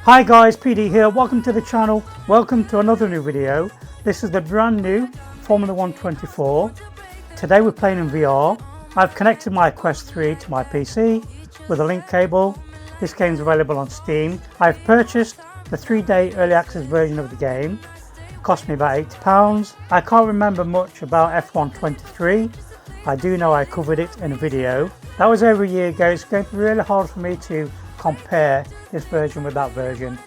Hi guys, PD here. Welcome to the channel. Welcome to another new video. This is the brand new Formula 1 24. Today we're playing in VR. I've connected my Quest 3 to my PC with a link cable. This game is available on Steam. I've purchased the 3-day early access version of the game. It cost me about £80. I can't remember much about F1 23. I do know I covered it in a video. That was over a year ago. It's going to be really hard for me to compare this version with that version.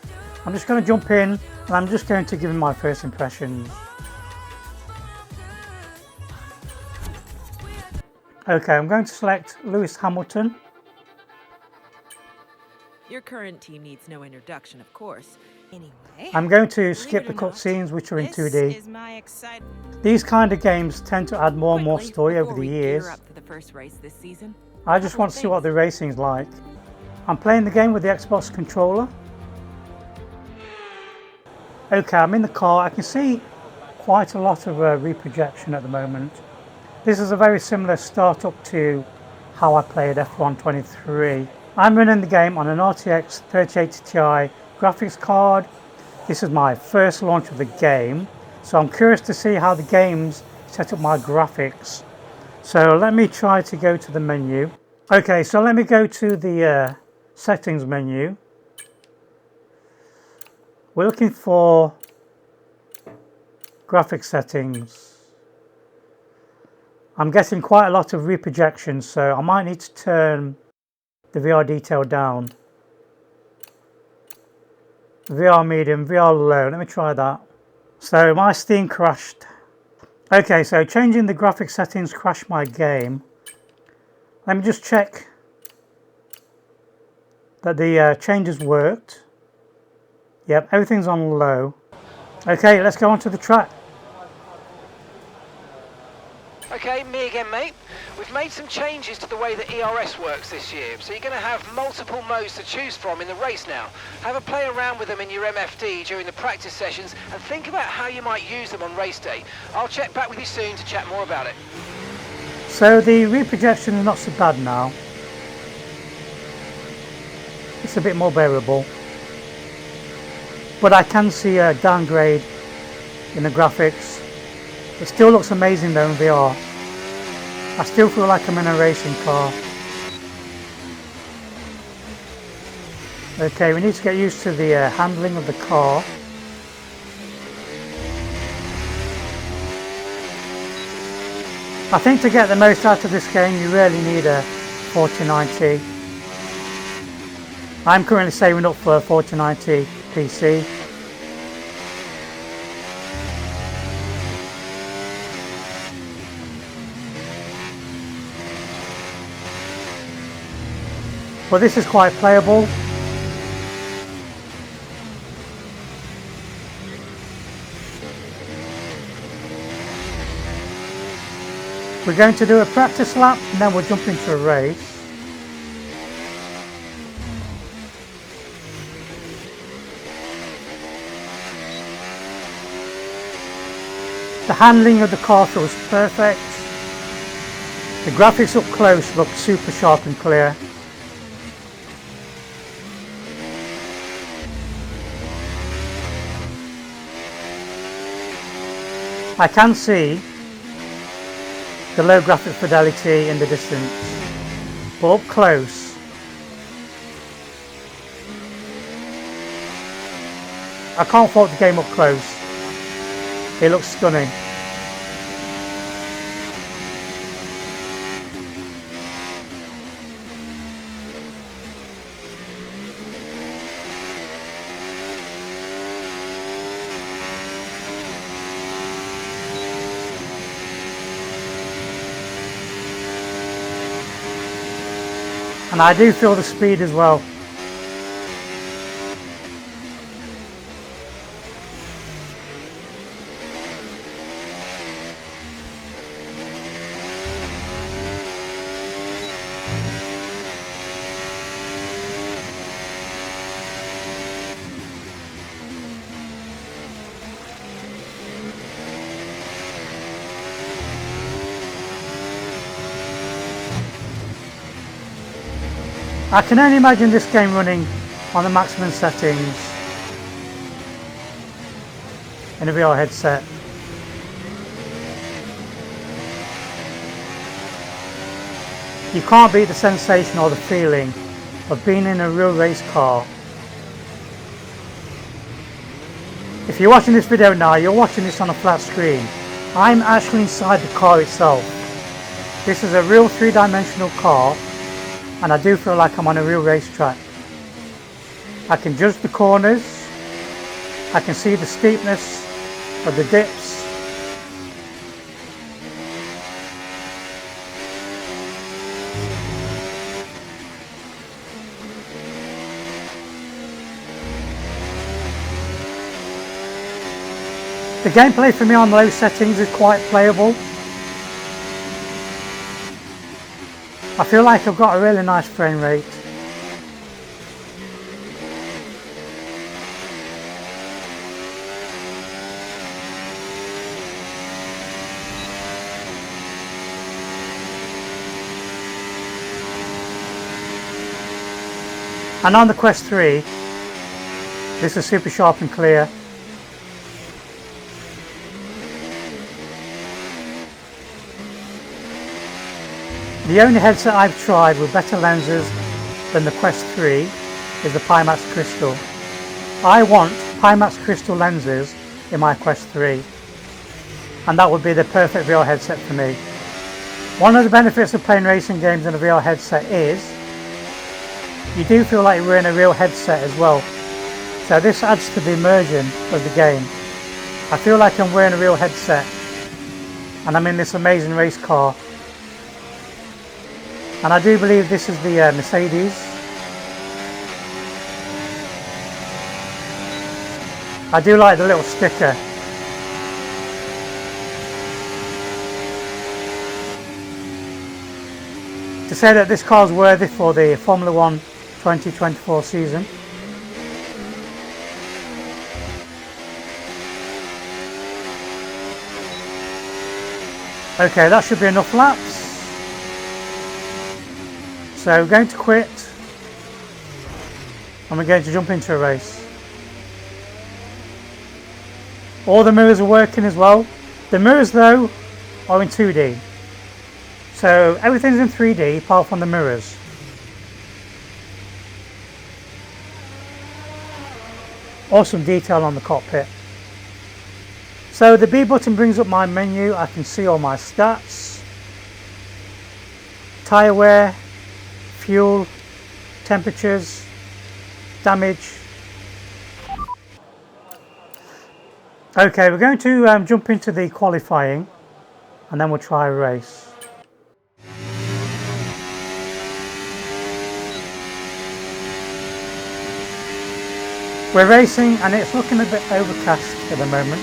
I'm just going to jump in and I'm just going to give you my first impressions. Okay, I'm going to select Lewis Hamilton. Your current team needs no introduction, of course. Anyway, I'm going to skip the cutscenes which are in 2D. These kind of games tend to add more and more story over the years. I just want to see what the racing's like. I'm playing the game with the Xbox controller. Okay, I'm in the car. I can see quite a lot of reprojection at the moment. This is a very similar startup to how I played F1 23. I'm running the game on an RTX 3080 Ti graphics card. This is my first launch of the game, so I'm curious to see how the games set up my graphics. So let me try to go to the menu. Okay, so let me go to the settings menu. We're looking for graphics settings. I'm getting quite a lot of reprojection, so I might need to turn the VR detail down. VR medium, VR low. Let me try that. So my Steam crashed. Okay, so changing the graphics settings crashed my game. Let me just check that the changes worked. Yep, everything's on low. Okay, let's go on to the track. Okay, me again, mate. We've made some changes to the way that ERS works this year, so you're going to have multiple modes to choose from in the race now. Have a play around with them in your MFD during the practice sessions and think about how you might use them on race day. I'll check back with you soon to chat more about it. So the reprojection is not so bad now. It's a bit more bearable. But I can see a downgrade in the graphics. It still looks amazing though in VR. I still feel like I'm in a racing car. Okay, we need to get used to the handling of the car. I think to get the most out of this game you really need a 4090. I'm currently saving up for a 4090 PC. But this is quite playable. We're going to do a practice lap and then we'll jump into a race. The handling of the car feels perfect. The graphics up close look super sharp and clear. I can see the low graphic fidelity in the distance, but up close I can't fault the game up close. It looks stunning. And I do feel the speed as well. I can only imagine this game running on the maximum settings. in a VR headset. You can't beat the sensation or the feeling of being in a real race car. If you're watching this video now, you're watching this on a flat screen. I'm actually inside the car itself. This is a real three-dimensional car, and I do feel like I'm on a real racetrack. I can judge the corners, I can see the steepness of the dips. The gameplay for me on low settings is quite playable. I feel like I've got a really nice frame rate. And on the Quest 3, this is super sharp and clear. The only headset I've tried with better lenses than the Quest 3 is the Pimax Crystal. I want Pimax Crystal lenses in my Quest 3, and that would be the perfect VR headset for me. One of the benefits of playing racing games in a VR headset is you do feel like you're wearing a real headset as well. So this adds to the immersion of the game. I feel like I'm wearing a real headset and I'm in this amazing race car. And I do believe this is the Mercedes. I do like the little sticker. To say that this car is worthy for the Formula 1 2024 season. Okay, that should be enough laps. So we're going to quit and we're going to jump into a race. All the mirrors are working as well. The mirrors though are in 2D. So everything's in 3D apart from the mirrors. Awesome detail on the cockpit. So the B button brings up my menu. I can see all my stats, tyre wear, fuel, temperatures, damage. Okay, we're going to jump into the qualifying and then we'll try a race. We're racing and it's looking a bit overcast at the moment.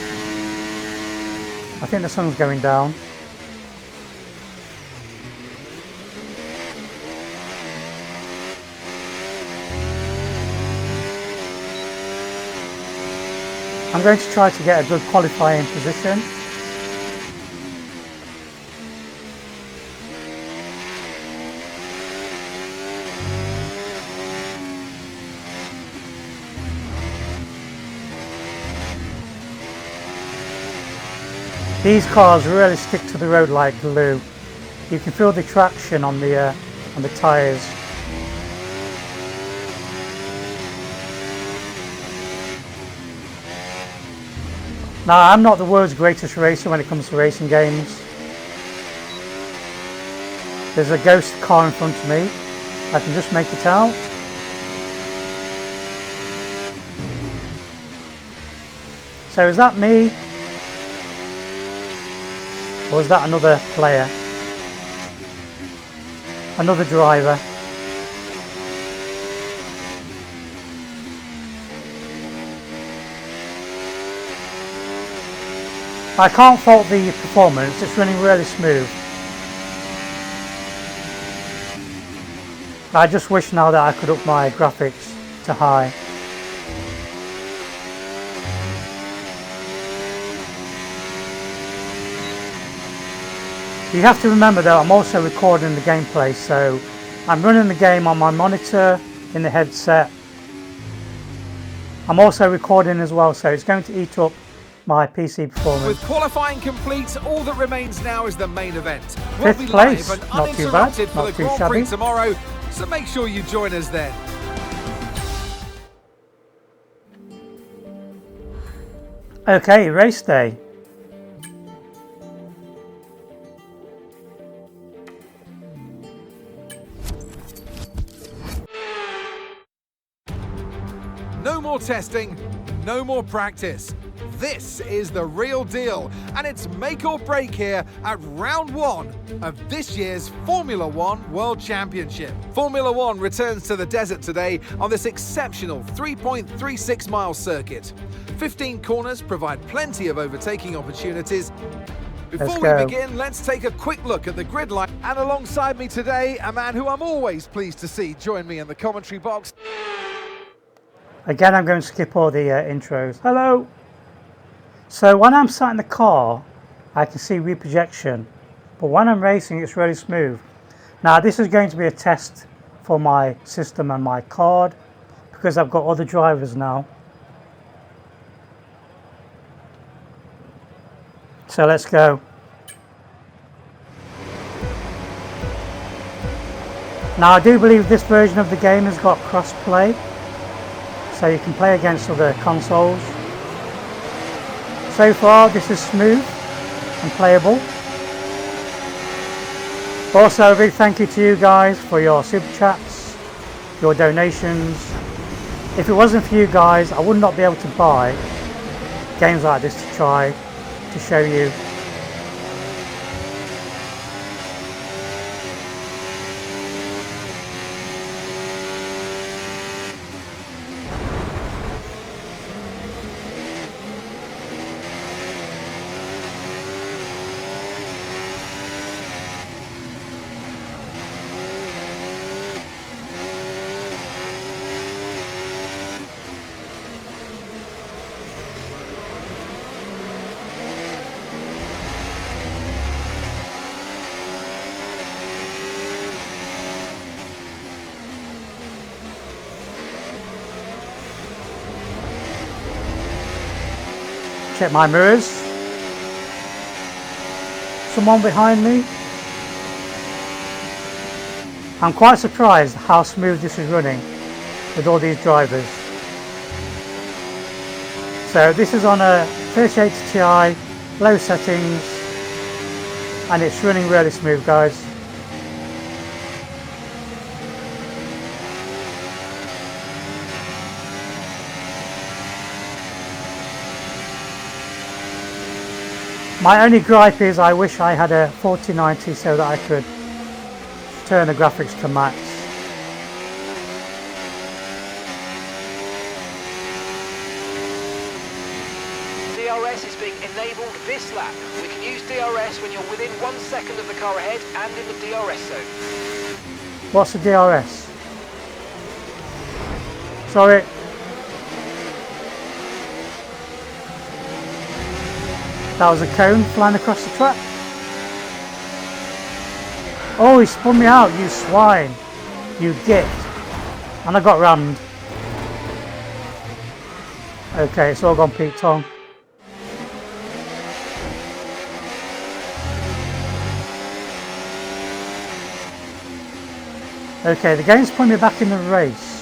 I think the sun's going down. I'm going to try to get a good qualifying position. These cars really stick to the road like glue. You can feel the traction on the tyres. Now, I'm not the world's greatest racer when it comes to racing games. There's a ghost car in front of me. I can just make it out. So is that me? Or is that another player? Another driver? I can't fault the performance, it's running really smooth. I just wish now that I could up my graphics to high. You have to remember though, I'm also recording the gameplay, so I'm running the game on my monitor in the headset. I'm also recording as well, so it's going to eat up my PC performance. With qualifying complete, all that remains now is the main event. We'll Fifth be place, live and not too bad, uninterrupted for not the too Grand shabby. Prix tomorrow, so make sure you join us then. Okay, race day. No more testing, no more practice. This is the real deal, and it's make or break here at round one of this year's Formula One World Championship. Formula One returns to the desert today on this exceptional 3.36 mile circuit. 15 corners provide plenty of overtaking opportunities. Before we begin, let's take a quick look at the grid line. And alongside me today, a man who I'm always pleased to see join me in the commentary box. Again, I'm going to skip all the intros. Hello! So when I'm sat in the car, I can see reprojection, but when I'm racing, it's really smooth. Now, this is going to be a test for my system and my card, because I've got other drivers now. So let's go. Now, I do believe this version of the game has got cross-play, so you can play against other consoles. So far, this is smooth and playable. Also, a big thank you to you guys for your super chats, your donations. If it wasn't for you guys, I would not be able to buy games like this to try to show you. Check my mirrors. Someone behind me. I'm quite surprised how smooth this is running with all these drivers. So this is on a 3080 Ti, low settings, and it's running really smooth, guys. My only gripe is I wish I had a 4090 so that I could turn the graphics to max. DRS is being enabled this lap. We can use DRS when you're within 1 second of the car ahead and in the DRS zone. What's the DRS? Sorry. That was a cone flying across the track. Oh, he spun me out, you swine. You git. And I got rammed. Okay, it's all gone Pete Tong. Okay, the game's putting me back in the race.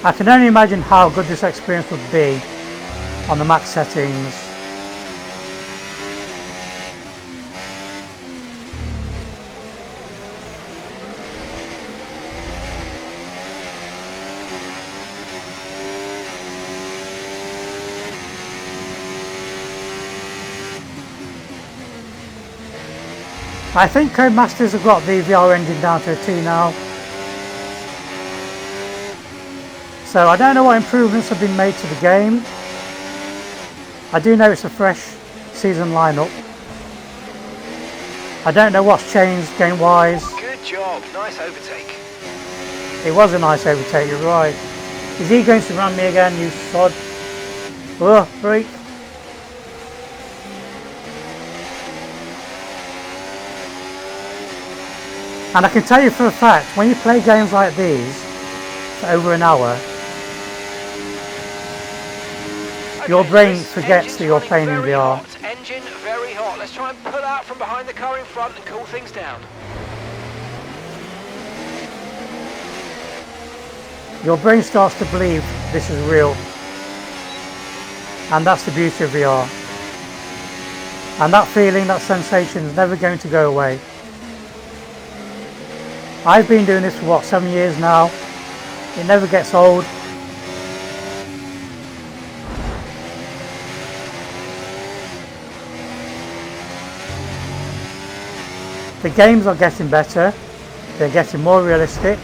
I can only imagine how good this experience would be on the max settings. I think Codemasters have got the VR engine down to a T now. So I don't know what improvements have been made to the game. I do know it's a fresh season lineup. I don't know what's changed game wise. Good job, nice overtake. It was a nice overtake, you're right. Is he going to run me again, you sod? Oh, freak. And I can tell you for a fact, when you play games like these for over an hour, your brain forgets that you're playing in VR. Hot. Engine very hot. Let's try and pull out from behind the car in front and cool things down. Your brain starts to believe this is real. And that's the beauty of VR. And that feeling, that sensation is never going to go away. I've been doing this for what, 7 years now. It never gets old. The games are getting better. They're getting more realistic.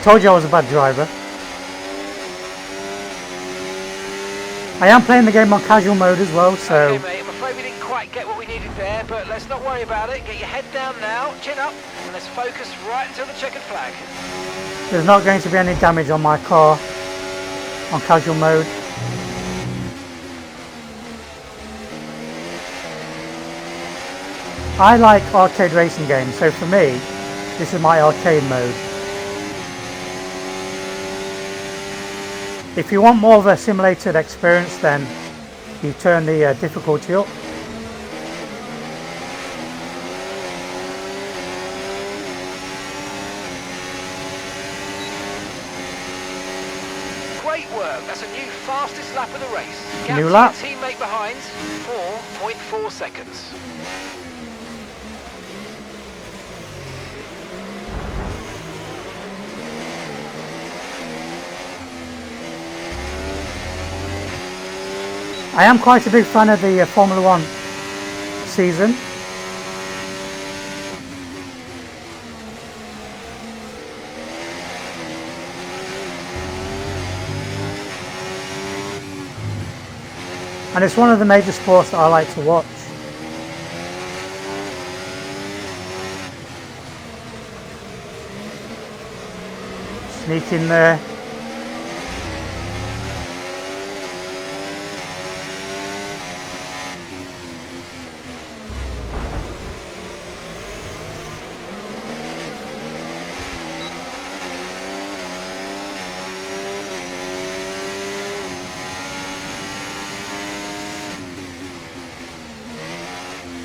Told you I was a bad driver. I am playing the game on casual mode as well, so... Okay, mate, I'm afraid we didn't quite get what we needed there, but let's not worry about it. Get your head down now, chin up, and let's focus right until the checkered flag. There's not going to be any damage on my car on casual mode. I like arcade racing games, so for me, this is my arcade mode. If you want more of a simulated experience, then you turn the difficulty up. Great work. That's a new fastest lap of the race. Gap New to lap. your teammate behind, 4.4 seconds. I am quite a big fan of the Formula 1 season. And it's one of the major sports that I like to watch. Sneak in there.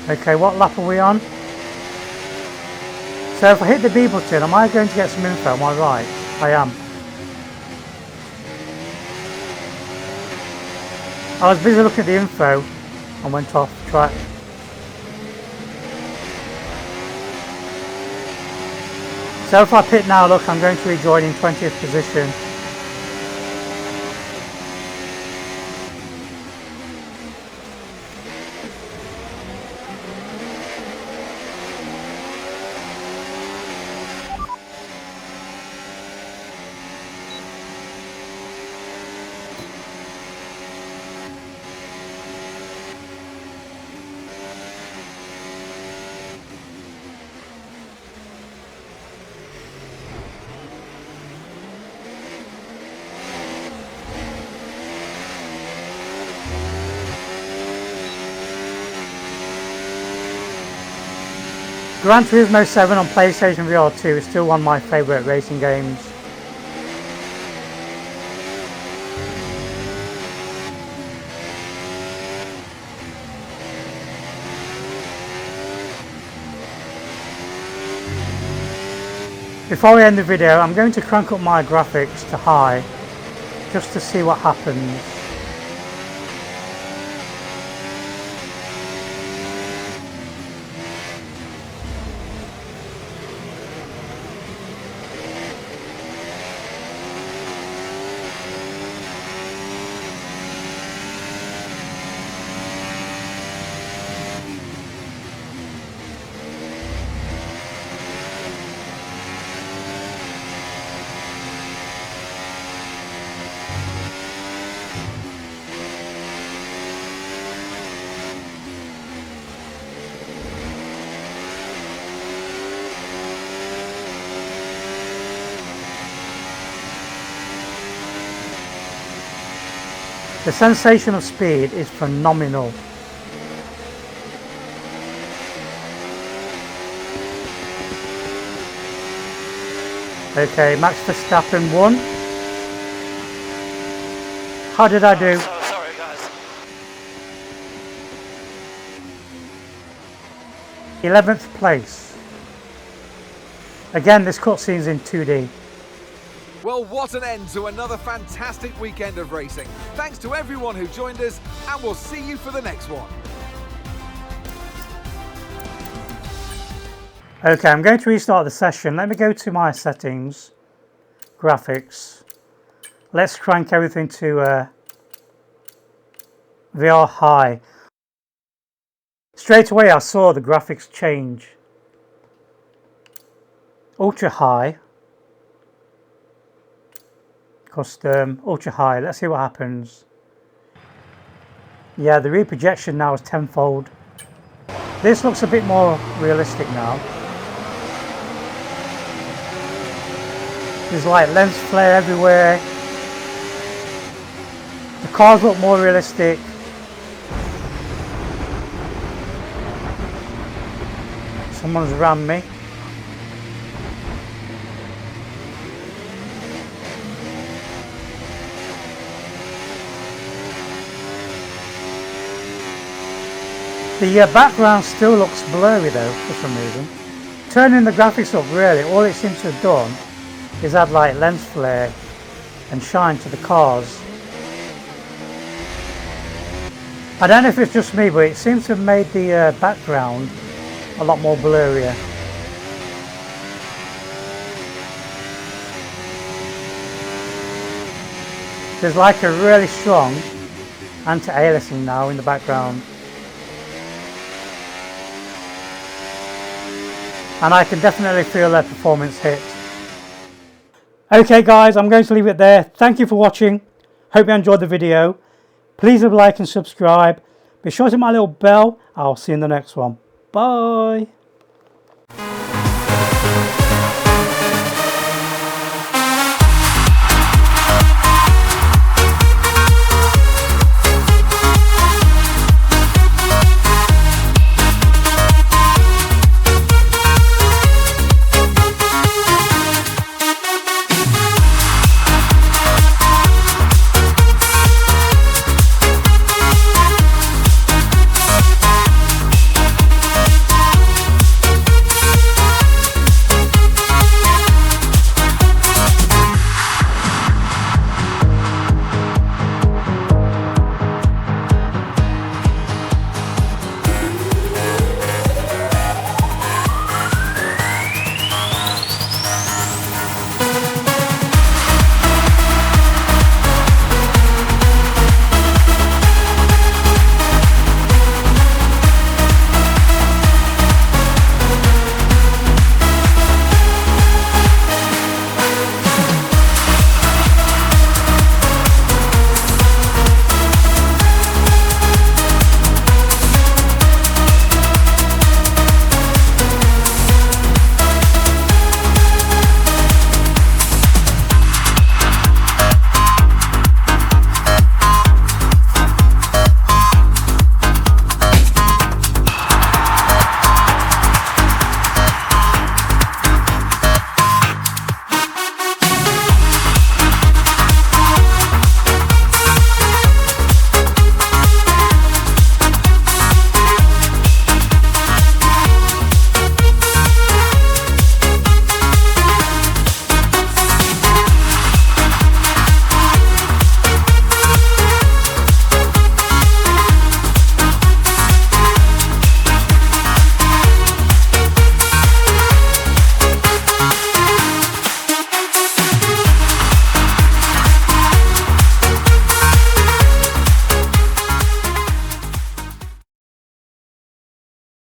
Okay, what lap are we on? So if I hit the B button, am I going to get some info? Am I right? I am. I was busy looking at the info and went off track. So if I pit now, look, I'm going to rejoin in 20th position. Gran Turismo 7 on PlayStation VR 2 is still one of my favourite racing games. Before we end the video, I'm going to crank up my graphics to high just to see what happens. The sensation of speed is phenomenal. Okay, Max Verstappen won. How did I do? So sorry, guys. 11th place. Again, this cutscene's in 2D. Well, what an end to another fantastic weekend of racing. Thanks to everyone who joined us, and we'll see you for the next one. Okay, I'm going to restart the session. Let me go to my settings, graphics. Let's crank everything to VR high. Straight away I saw the graphics change. Ultra high. Custom, ultra high. Let's see what happens. Yeah, the reprojection now is tenfold. This looks a bit more realistic now. There's like lens flare everywhere. The cars look more realistic. Someone's rammed me. The background still looks blurry though, for some reason. Turning the graphics up, really, all it seems to have done is add like lens flare and shine to the cars. I don't know if it's just me, but it seems to have made the background a lot more blurrier. There's like a really strong anti-aliasing now in the background. And I can definitely feel their performance hit. Okay guys, I'm going to leave it there. Thank you for watching. Hope you enjoyed the video. Please leave a like and subscribe. Be sure to hit my little bell. I'll see you in the next one. Bye.